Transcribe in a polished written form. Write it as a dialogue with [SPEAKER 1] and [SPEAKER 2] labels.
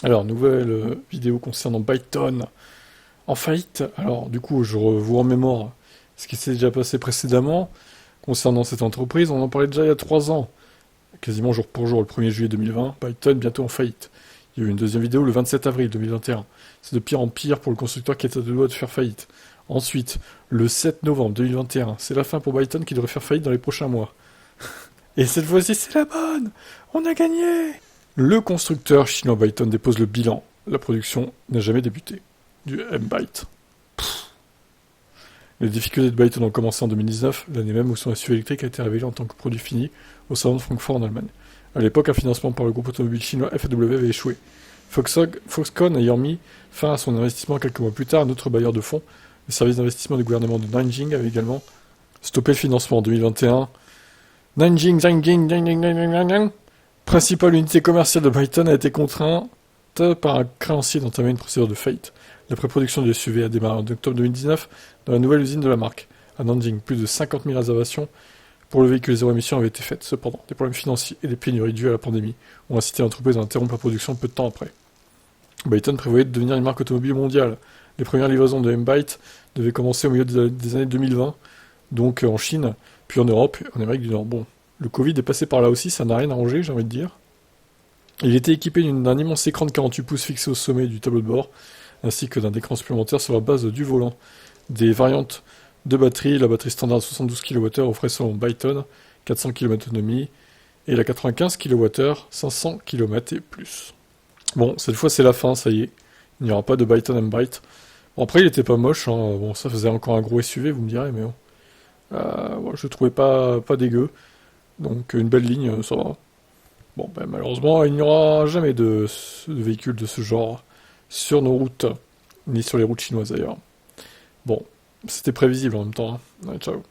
[SPEAKER 1] Alors, nouvelle vidéo concernant Byton en faillite. Alors, du coup, je vous remémore ce qui s'est déjà passé précédemment concernant cette entreprise. On en parlait déjà il y a 3 ans, quasiment jour pour jour, le 1er juillet 2020. Byton bientôt en faillite. Il y a eu une deuxième vidéo le 27 avril 2021. C'est de pire en pire pour le constructeur qui est à deux doigts de faire faillite. Ensuite, le 7 novembre 2021, c'est la fin pour Byton qui devrait faire faillite dans les prochains mois. Et cette fois-ci, c'est la bonne. On a gagné. Le constructeur chinois Byton dépose le bilan. La production n'a jamais débuté. Du M-Byte. Les difficultés de Byton ont commencé en 2019, l'année même où son SUV électrique a été révélé en tant que produit fini au salon de Francfort en Allemagne. À l'époque, un financement par le groupe automobile chinois FAW avait échoué. Foxconn ayant mis fin à son investissement quelques mois plus tard, un autre bailleur de fonds, le service d'investissement du gouvernement de Nanjing, avait également stoppé le financement en 2021. Nanjing, Nanjing, Nanjing, Nanjing, Nanjing, principale unité commerciale de Byton, a été contrainte par un créancier d'entamer une procédure de faillite. La pré-production du SUV a démarré en octobre 2019 dans la nouvelle usine de la marque. À Nanjing, plus de 50 000 réservations pour le véhicule zéro émission avaient été faites. Cependant, des problèmes financiers et des pénuries dues à la pandémie ont incité l'entreprise à interrompre la production peu de temps après. Byton prévoyait de devenir une marque automobile mondiale. Les premières livraisons de M-Byte devaient commencer au milieu des années 2020, donc en Chine, puis en Europe et en Amérique du Nord. Bon, le Covid est passé par là aussi, ça n'a rien arrangé, j'ai envie de dire. Il était équipé d'un immense écran de 48 pouces fixé au sommet du tableau de bord, ainsi que d'un écran supplémentaire sur la base du volant. Des variantes de batterie, la batterie standard de 72 kWh offrait selon Byton 400 km d'autonomie, et la 95 kWh 500 km et plus. Bon, cette fois c'est la fin, ça y est. Il n'y aura pas de Byton M-Byte. Bon, après il était pas moche, hein. Bon, ça faisait encore un gros SUV, vous me direz, mais bon. Bon, je le trouvais pas dégueu. Donc une belle ligne, ça va. Bon, ben, malheureusement, il n'y aura jamais de véhicule de ce genre sur nos routes, ni sur les routes chinoises d'ailleurs. Bon, c'était prévisible en même temps, hein. Ouais, ciao.